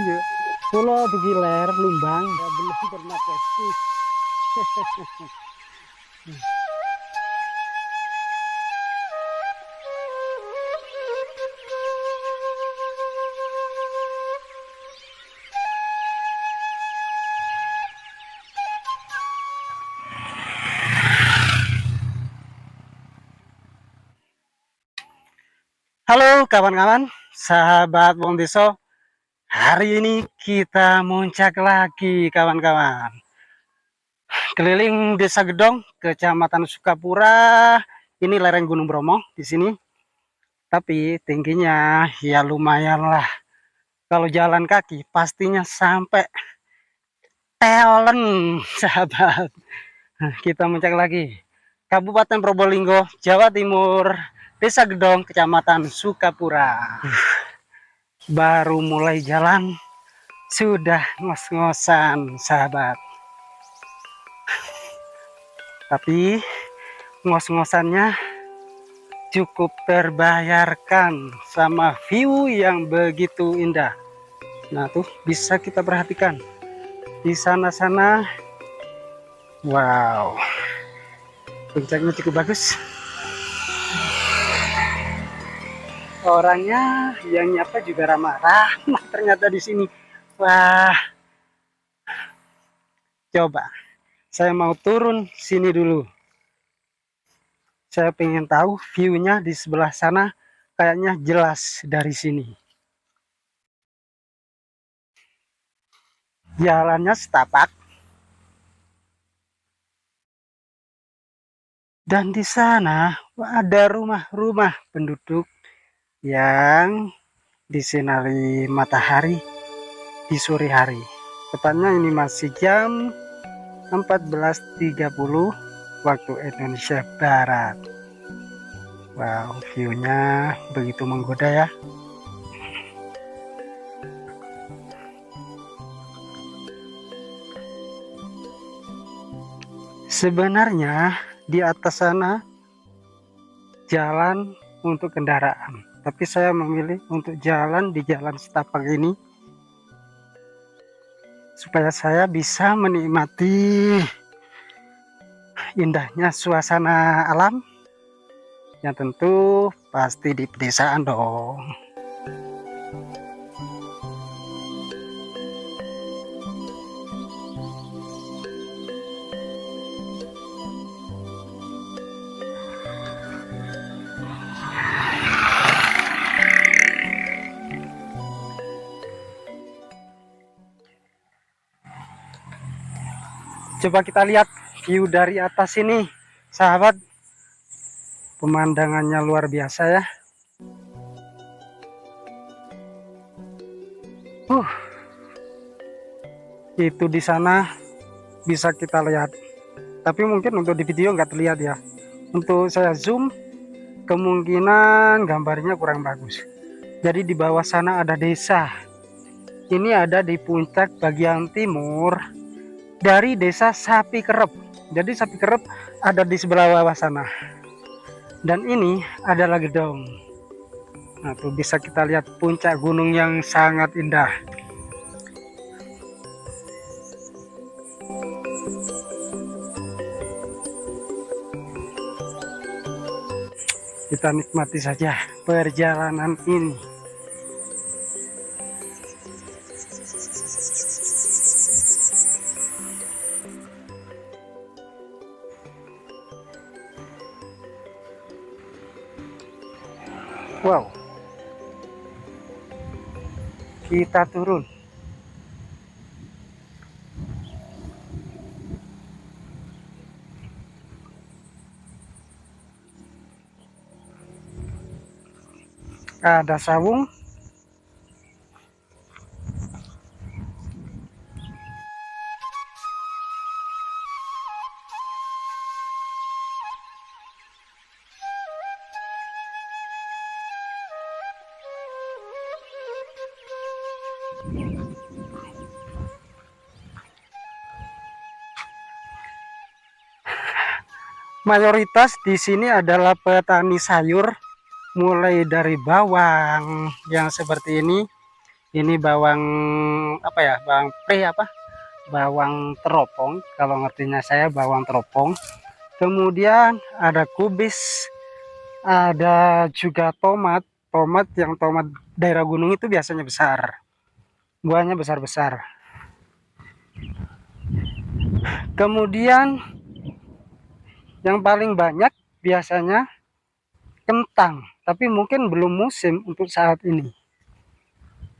ya. Pulau Begiler, Lumbang. Ya belum pernah ke situ. Halo kawan-kawan, sahabat Wong Deso. Hari ini kita muncak lagi kawan-kawan. Keliling Desa Gedong, Kecamatan Sukapura. Ini lereng Gunung Bromo di sini. Tapi tingginya ya lumayan lah. Kalau jalan kaki pastinya sampai teolen sahabat. Nah, kita muncak lagi. Kabupaten Probolinggo, Jawa Timur. Desa Gedong, Kecamatan Sukapura. Baru mulai jalan sudah ngos-ngosan sahabat, tapi ngos-ngosannya cukup terbayarkan sama view yang begitu indah. Nah tuh bisa kita perhatikan di sana-sana. Wow, puncaknya cukup bagus. Orangnya yang nyapa juga ramah-ramah ternyata di sini. Wah, coba saya mau turun sini dulu. Saya pengen tahu view-nya di sebelah sana, kayaknya jelas dari sini. Jalannya setapak. Dan di sana ada rumah-rumah penduduk yang disinari matahari di sore hari. Tepatnya ini masih jam 14.30 waktu Indonesia Barat. Wow, view-nya begitu menggoda ya. Sebenarnya di atas sana jalan untuk kendaraan, tapi saya memilih untuk jalan di jalan setapak ini supaya saya bisa menikmati indahnya suasana alam yang tentu pasti di pedesaan dong. Coba kita lihat view dari atas ini sahabat, pemandangannya luar biasa ya. Itu di sana bisa kita lihat, tapi mungkin untuk di video nggak terlihat ya. Untuk saya zoom, kemungkinan gambarnya kurang bagus. Jadi di bawah sana ada desa. Ini ada di puncak bagian timur dari desa Sapi Kerep. Jadi Sapi Kerep ada di sebelah bawah sana. Dan ini adalah Gedong. Nah, tuh bisa kita lihat puncak gunung yang sangat indah. Kita nikmati saja perjalanan ini. Wow, kita turun. Ada sawung. Mayoritas di sini adalah petani sayur, mulai dari bawang yang seperti Ini bawang apa ya? Bawang pre apa? Bawang teropong, kalau ngertinya saya bawang teropong. Kemudian ada kubis, ada juga tomat. Tomat yang tomat daerah gunung itu biasanya besar, buahnya besar-besar. Kemudian yang paling banyak biasanya kentang, tapi mungkin belum musim untuk saat ini.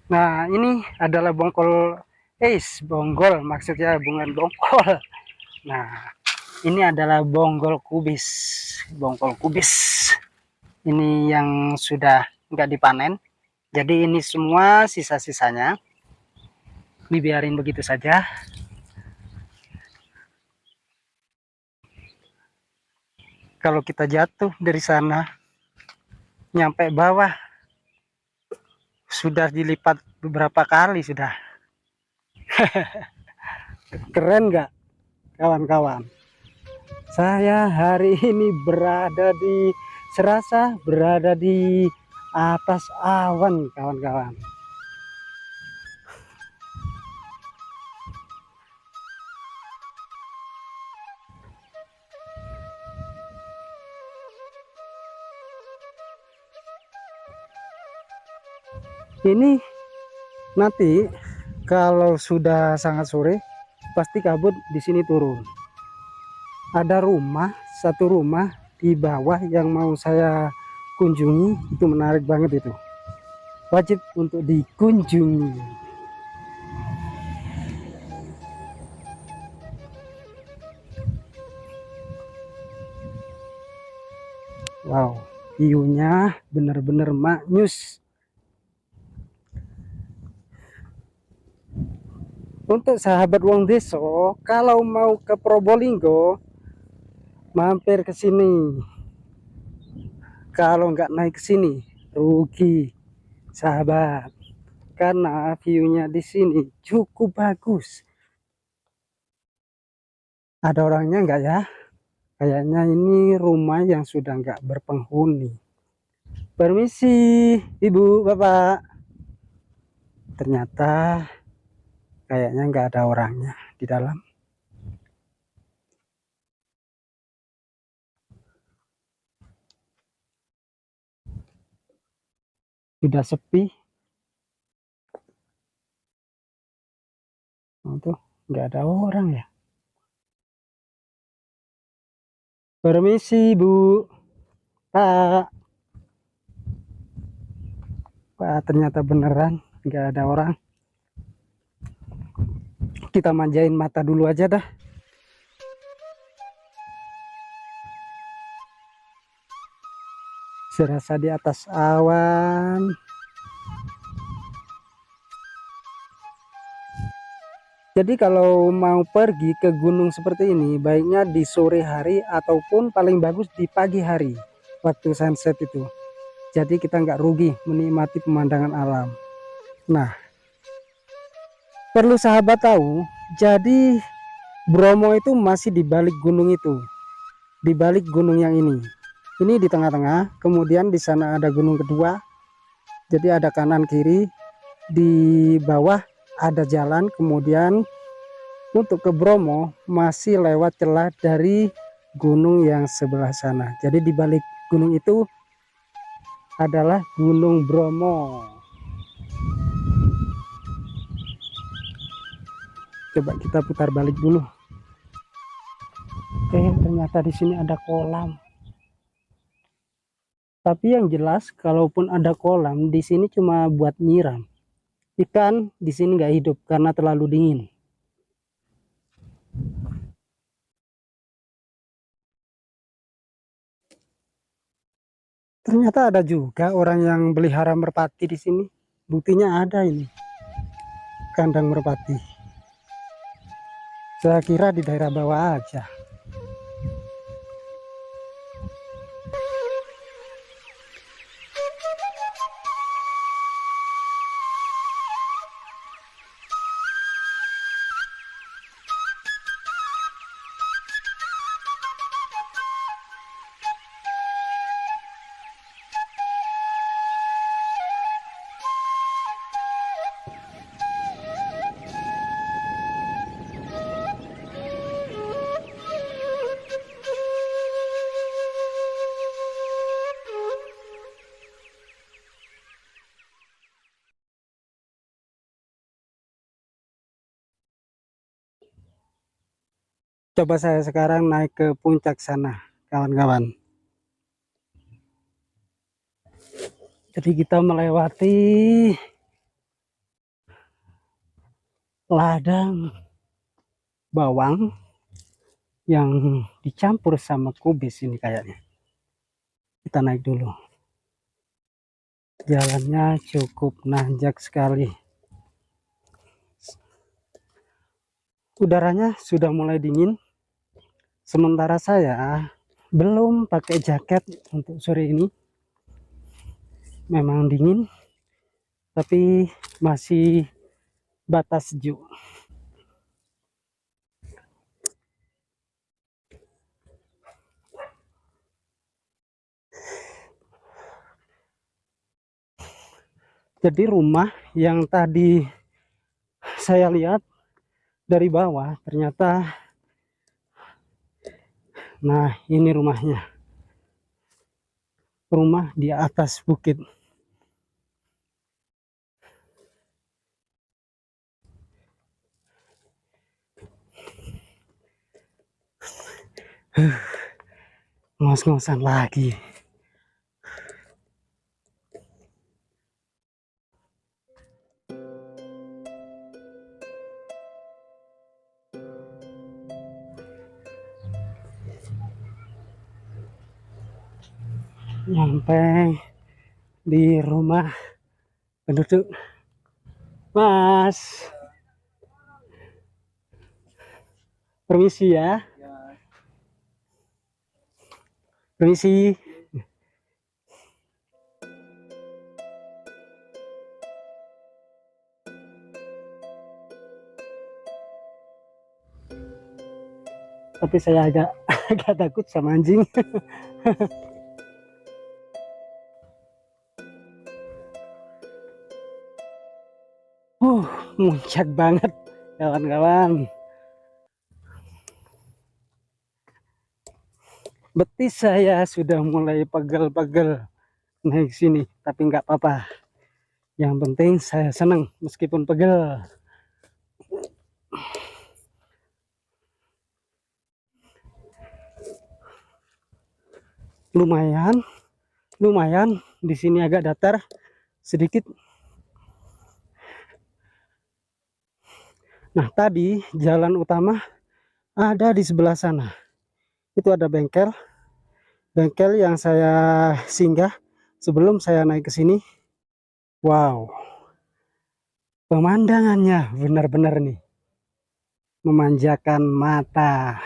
Nah, ini adalah bonggol maksudnya, bukan bongkol. Nah, ini adalah bonggol kubis. Ini yang sudah nggak dipanen. Jadi ini semua sisa-sisanya dibiarin begitu saja. Kalau kita jatuh dari sana nyampe bawah sudah dilipat beberapa kali sudah. Keren nggak kawan-kawan? Saya hari ini serasa berada di atas awan kawan-kawan. Ini nanti kalau sudah sangat sore pasti kabut di sini turun. Ada satu rumah di bawah yang mau saya kunjungi, itu menarik banget itu. Wajib untuk dikunjungi. Wow, view-nya bener-bener maknyus. Untuk sahabat wong deso, kalau mau ke Probolinggo, mampir ke sini. Kalau nggak naik ke sini, rugi, sahabat. Karena view-nya di sini cukup bagus. Ada orangnya nggak ya? Kayaknya ini rumah yang sudah nggak berpenghuni. Permisi, Ibu, Bapak. Ternyata kayaknya nggak ada orangnya di dalam. Sudah sepi. Tuh, nggak ada orang ya. Permisi, Bu, Pak. Pak, ternyata beneran nggak ada orang. Kita manjain mata dulu aja dah. Serasa di atas awan. Jadi kalau mau pergi ke gunung seperti ini, baiknya di sore hari ataupun paling bagus di pagi hari, waktu sunset itu. Jadi kita nggak rugi menikmati pemandangan alam. Nah, perlu sahabat tahu, jadi Bromo itu masih di balik gunung itu, di balik gunung yang ini. Ini di tengah-tengah, kemudian di sana ada gunung kedua. Jadi ada kanan kiri, di bawah ada jalan, kemudian untuk ke Bromo masih lewat celah dari gunung yang sebelah sana. Jadi di balik gunung itu adalah Gunung Bromo. Coba kita putar balik dulu. Ternyata di sini ada kolam. Tapi yang jelas, kalaupun ada kolam, di sini cuma buat nyiram. Ikan di sini nggak hidup karena terlalu dingin. Ternyata ada juga orang yang pelihara merpati di sini. Buktinya ada ini, kandang merpati. Saya kira di daerah bawah aja. Coba saya sekarang naik ke puncak sana, kawan-kawan. Jadi kita melewati ladang bawang yang dicampur sama kubis ini kayaknya. Kita naik dulu. Jalannya cukup nanjak sekali. Udaranya sudah mulai dingin. Sementara saya belum pakai jaket untuk sore ini. Memang dingin, tapi masih batas sejuk. Jadi rumah yang tadi saya lihat dari bawah ternyata, nah ini rumahnya. Rumah di atas bukit. Ngos-ngosan lagi. Nyampe di rumah penduduk. Mas, permisi ya. Permisi. Tapi saya agak agak takut sama anjing. Muncak banget kawan-kawan. Betis saya sudah mulai pegel-pegel naik sini, tapi nggak apa-apa. Yang penting saya senang meskipun pegel. Lumayan di sini agak datar sedikit. Nah, tadi jalan utama ada di sebelah sana. Itu ada bengkel yang saya singgah sebelum saya naik ke sini. Wow, pemandangannya benar-benar nih memanjakan mata.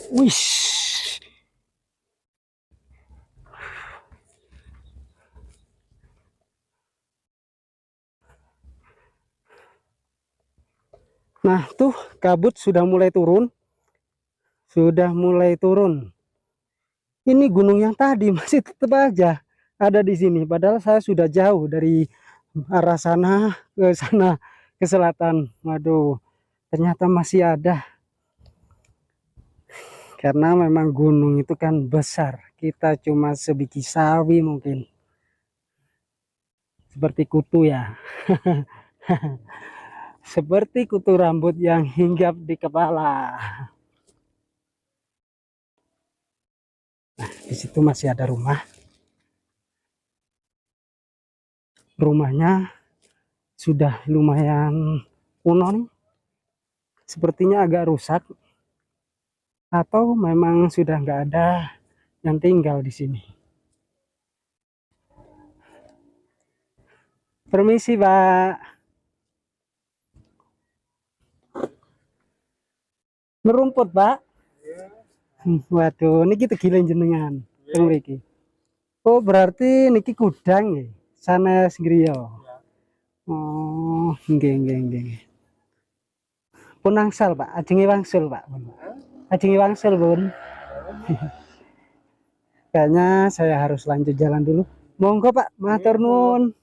Wish. Nah, tuh kabut sudah mulai turun. Ini gunung yang tadi masih tetap aja ada di sini. Padahal saya sudah jauh dari arah sana ke selatan. Waduh, ternyata masih ada. Karena memang gunung itu kan besar. Kita cuma sebiji sawi mungkin. Seperti kutu ya. Seperti kutu rambut yang hinggap di kepala. Nah, di situ masih ada rumah. Rumahnya sudah lumayan kuno nih. Sepertinya agak rusak. Atau memang sudah nggak ada yang tinggal di sini. Permisi, Pak. Merumput, Pak. Waduh, niki tegilen jenengan. Teng mriki. Oh, berarti niki kudang ya. Sana griya. Oh, nggih. Pun angsal, Pak. Ajengi wangsul, Pak. Ajengi wangsul, Bun. Kayaknya saya harus lanjut jalan dulu. Monggo, Pak. Matur nuwun.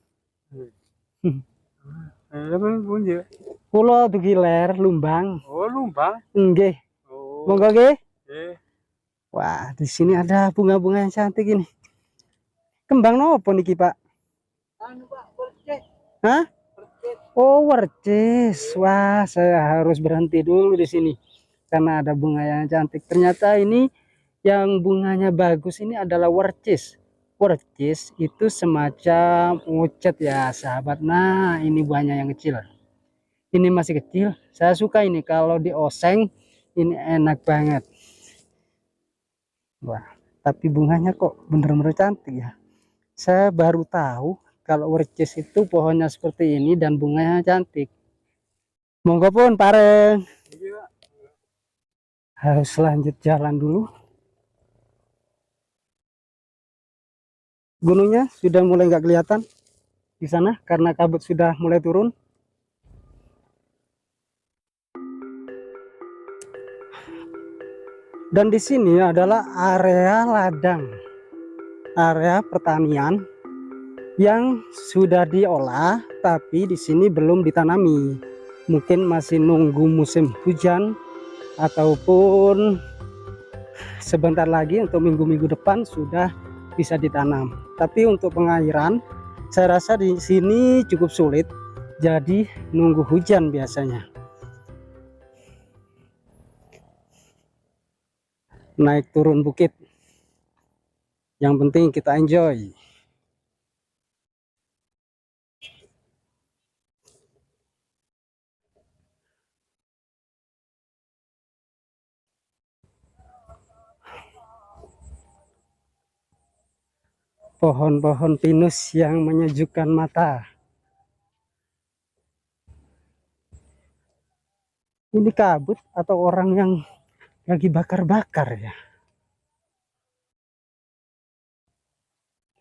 Kula dugi ler Lumbang. Oh, Lumbang. Nggih. Oh. Monggo nggih. Eh. Wah, di sini ada bunga-bunga yang cantik ini. Kembang nopo niki, Pak? Anu, Pak, boleh. Hah? Oh, warcis. Wah, saya harus berhenti dulu di sini karena ada bunga yang cantik. Ternyata ini yang bunganya bagus ini adalah warcis. Warcis itu semacam ucet ya, sahabat. Nah, ini buahnya yang kecil. Ini masih kecil. Saya suka ini kalau dioseng, ini enak banget. Wah, tapi bunganya kok bener-bener cantik ya. Saya baru tahu kalau warcis itu pohonnya seperti ini dan bunganya cantik. Monggo pun pareng. Harus lanjut jalan dulu. Gunungnya sudah mulai nggak kelihatan di sana karena kabut sudah mulai turun. Dan di sini adalah area ladang, area pertanian yang sudah diolah, tapi di sini belum ditanami. Mungkin masih nunggu musim hujan ataupun sebentar lagi untuk minggu-minggu depan sudah bisa ditanam. Tapi untuk pengairan, saya rasa di sini cukup sulit. Jadi nunggu hujan biasanya. Naik turun bukit. Yang penting kita enjoy. Pohon-pohon pinus yang menyejukkan mata. Ini kabut atau orang yang lagi bakar-bakar ya.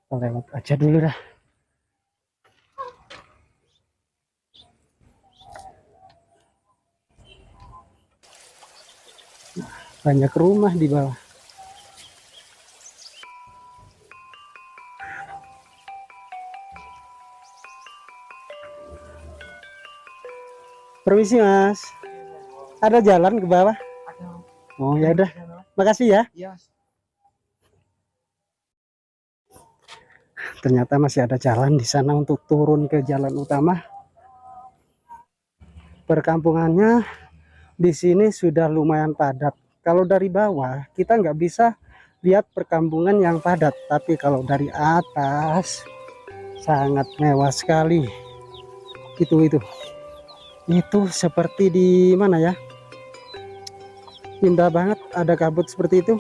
Kita lewat aja dulu dah. Banyak rumah di bawah. Permisi Mas. Ada jalan ke bawah? Oh ya udah. Makasih ya. Ternyata masih ada jalan di sana untuk turun ke jalan utama. Perkampungannya di sini sudah lumayan padat. Kalau dari bawah kita nggak bisa lihat perkampungan yang padat, tapi kalau dari atas sangat mewah sekali. Itu seperti di mana ya? Indah banget, ada kabut seperti itu.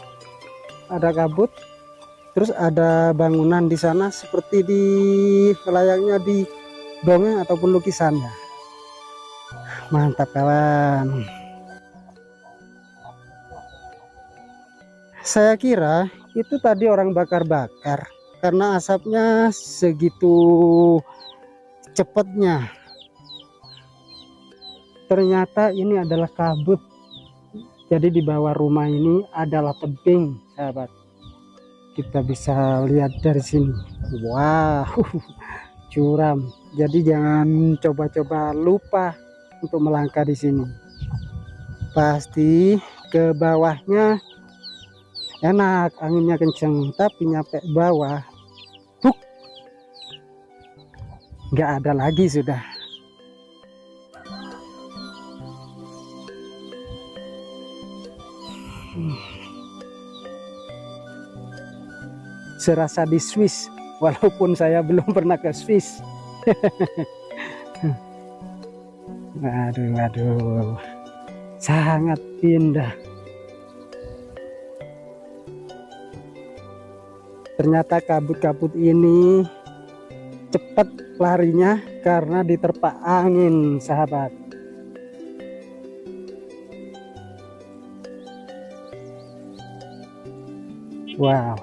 Ada kabut, terus ada bangunan di sana seperti di layaknya di dongeng ataupun lukisannya. Mantap kawan. Saya kira itu tadi orang bakar-bakar karena asapnya segitu cepatnya. Ternyata ini adalah kabut. Jadi di bawah rumah ini adalah tebing, sahabat. Kita bisa lihat dari sini. Wow, curam. Jadi jangan coba-coba lupa untuk melangkah di sini. Pasti ke bawahnya enak, anginnya kenceng, tapi nyampe bawah, nggak ada lagi sudah. Serasa di Swiss, walaupun saya belum pernah ke Swiss. Aduh, sangat indah. Ternyata kabut-kabut ini cepat larinya karena diterpa angin, sahabat. Wow.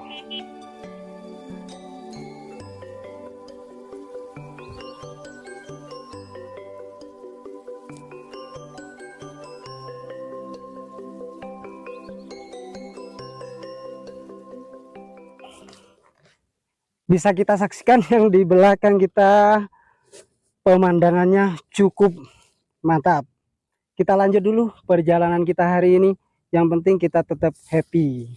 Bisa kita saksikan yang di belakang kita, pemandangannya cukup mantap. Kita lanjut dulu perjalanan kita hari ini. Yang penting kita tetap happy.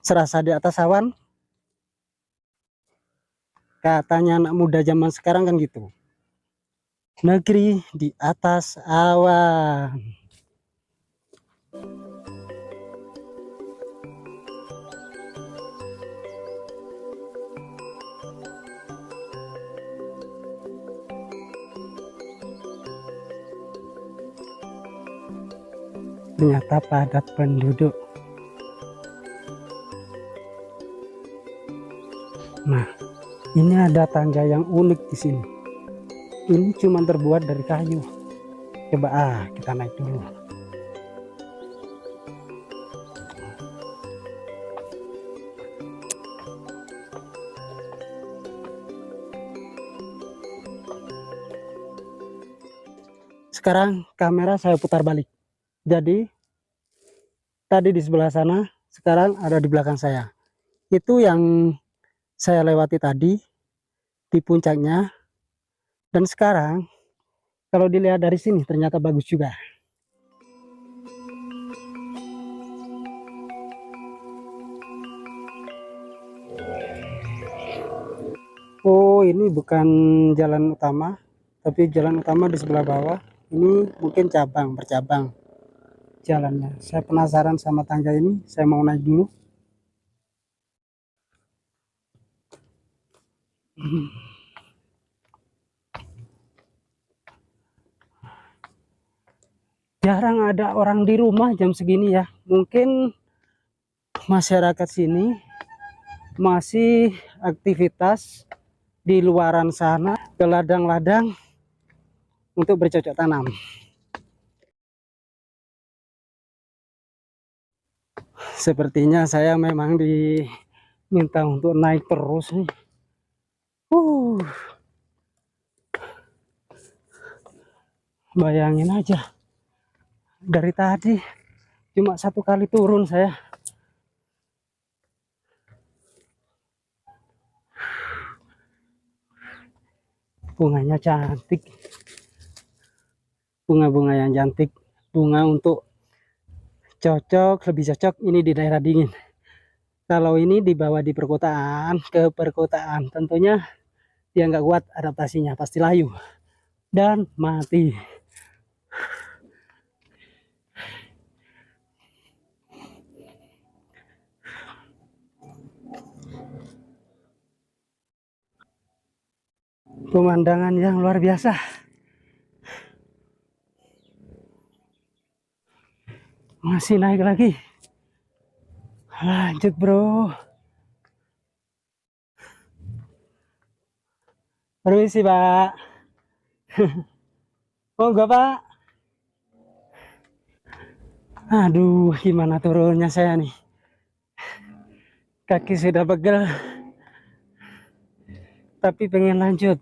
Serasa di atas awan. Katanya anak muda zaman sekarang kan gitu. Negeri di atas awan. Ternyata padat penduduk. Nah, ini ada tangga yang unik di sini. Ini cuma terbuat dari kayu. Coba kita naik dulu. Sekarang kamera saya putar balik. Jadi tadi di sebelah sana, sekarang ada di belakang saya. Itu yang saya lewati tadi di puncaknya. Dan sekarang kalau dilihat dari sini ternyata bagus juga. Oh, ini bukan jalan utama, tapi jalan utama di sebelah bawah. Ini mungkin cabang, bercabang jalannya. Saya penasaran sama tangga ini, saya mau naik dulu. Jarang ada orang di rumah jam segini ya. Mungkin masyarakat sini masih aktivitas di luaran sana ke ladang-ladang untuk bercocok tanam. Sepertinya saya memang diminta untuk naik terus nih. Bayangin aja, dari tadi cuma satu kali turun saya. Bunganya cantik, bunga-bunga yang cantik, bunga untuk lebih cocok ini di daerah dingin. Kalau ini dibawa di perkotaan, ke perkotaan, tentunya dia nggak kuat adaptasinya, pasti layu dan mati. Pemandangan yang luar biasa. Masih naik lagi. Lanjut bro. Permisi pak. Oh enggak pak. Aduh, gimana turunnya saya nih. Kaki sudah pegel. Tapi pengen lanjut.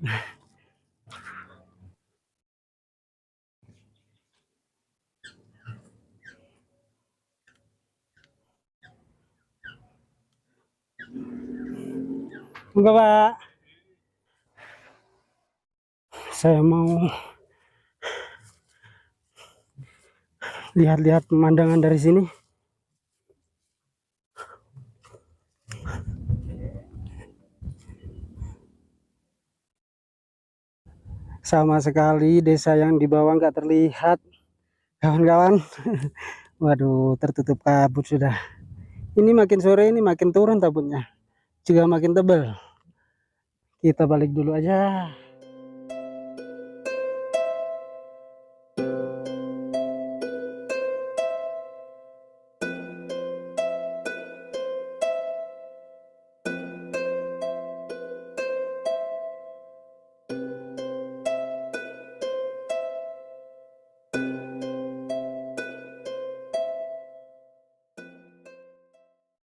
Enggak pak. Saya mau lihat-lihat pemandangan dari sini. Sama sekali desa yang di bawah nggak terlihat, kawan-kawan. Waduh, tertutup kabut sudah. Ini makin sore ini makin turun kabutnya, juga makin tebal. Kita balik dulu aja.